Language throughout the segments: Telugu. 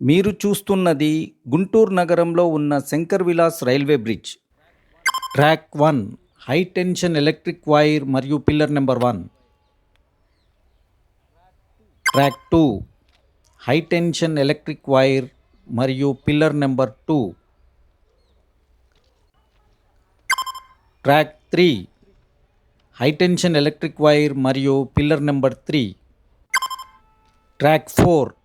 మీరు చూస్తున్నది గుంటూరు నగరంలో ఉన్న Shankar Vilas railway bridge. Track 1 high tension electric wire మరియు pillar number 1. Track 2 high tension electric wire మరియు pillar number 2. Track 3 high tension electric wire మరియు pillar number 3. Track 4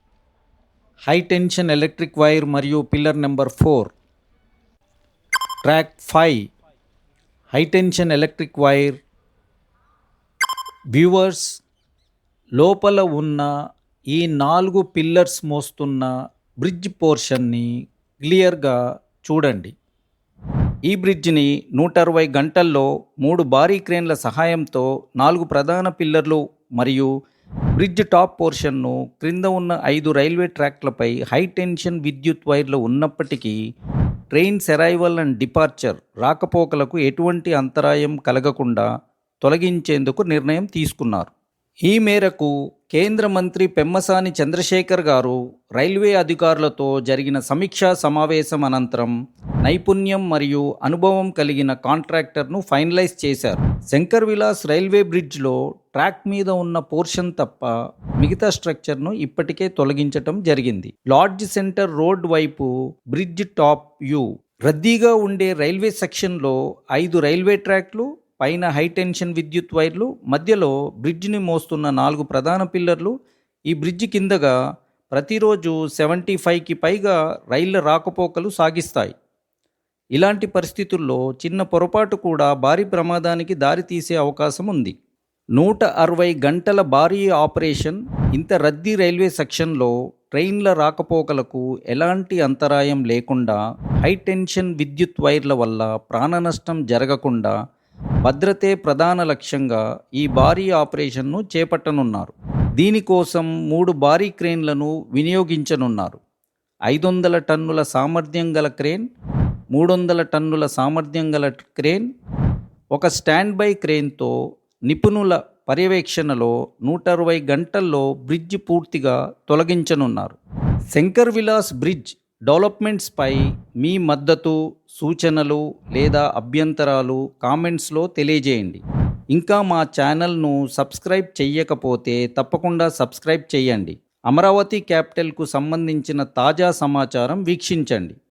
high tension electric wire మరియు pillar number 4. Track 5 high tension electric wire. Viewers, లోపల ఉన్న ఈ 4 పిల్లర్స్ మోస్తున్న బ్రిడ్జ్ పోర్షన్ని క్లియర్గా చూడండి. ఈ బ్రిడ్జిని 160 గంటల్లో 3 భారీ క్రేన్ల సహాయంతో 4 ప్రధాన పిల్లర్లు మరియు బ్రిడ్జ్ టాప్ పోర్షన్ను క్రింద ఉన్న 5 రైల్వే ట్రాక్లపై హై టెన్షన్ విద్యుత్ వైర్లు ఉన్నప్పటికీ ట్రైన్స్ అరైవల్ అండ్ డిపార్చర్ రాకపోకలకు ఎటువంటి అంతరాయం కలగకుండా తొలగించేందుకు నిర్ణయం తీసుకున్నారు. ఈ మేరకు కేంద్ర మంత్రి పెమ్మసాని చంద్రశేఖర్ గారు రైల్వే అధికారులతో జరిగిన సమీక్షా సమావేశం అనంతరం నైపుణ్యం మరియు అనుభవం కలిగిన కాంట్రాక్టర్ను ఫైనలైజ్ చేశారు. శంకర్ విలాస్ రైల్వే బ్రిడ్జ్లో ట్రాక్ మీద ఉన్న పోర్షన్ తప్ప మిగతా స్ట్రక్చర్ను ఇప్పటికే తొలగించటం జరిగింది. లాడ్జ్ సెంటర్ రోడ్ వైపు బ్రిడ్జ్ టాప్ వ్యూ. రద్దీగా ఉండే రైల్వే సెక్షన్లో 5 రైల్వే ట్రాక్లు, పైన హై టెన్షన్ విద్యుత్ వైర్లు, మధ్యలో బ్రిడ్జిని మోస్తున్న 4 ప్రధాన పిల్లర్లు. ఈ బ్రిడ్జి కిందగా ప్రతిరోజు 75కి పైగా రైళ్ల రాకపోకలు సాగిస్తాయి. ఇలాంటి పరిస్థితుల్లో చిన్న పొరపాటు కూడా భారీ ప్రమాదానికి దారితీసే అవకాశం ఉంది. 160 గంటల భారీ ఆపరేషన్. ఇంత రద్దీ రైల్వే సెక్షన్లో ట్రైన్ల రాకపోకలకు ఎలాంటి అంతరాయం లేకుండా హై టెన్షన్ విద్యుత్ వైర్ల వల్ల ప్రాణ నష్టం జరగకుండా భద్రతే ప్రధాన లక్ష్యంగా ఈ భారీ ఆపరేషన్ను చేపట్టనున్నారు. దీనికోసం 3 భారీ క్రేన్లను వినియోగించనున్నారు. 500 టన్నుల సామర్థ్యం గల క్రేన్, 300 టన్నుల సామర్థ్యం గల క్రేన్, ఒక స్టాండ్ బై క్రేన్తో నిపుణుల పర్యవేక్షణలో 160 గంటల్లో బ్రిడ్జ్ పూర్తిగా తొలగించనున్నారు. శంకర్ విలాస్ బ్రిడ్జ్ డెవలప్మెంట్స్పై మీ మద్దతు, సూచనలు లేదా అభ్యంతరాలు కామెంట్స్లో తెలియజేయండి. ఇంకా మా ఛానల్ను సబ్స్క్రైబ్ చేయకపోతే తప్పకుండా సబ్స్క్రైబ్ చేయండి. అమరావతి క్యాపిటల్కు సంబంధించిన తాజా సమాచారం వీక్షించండి.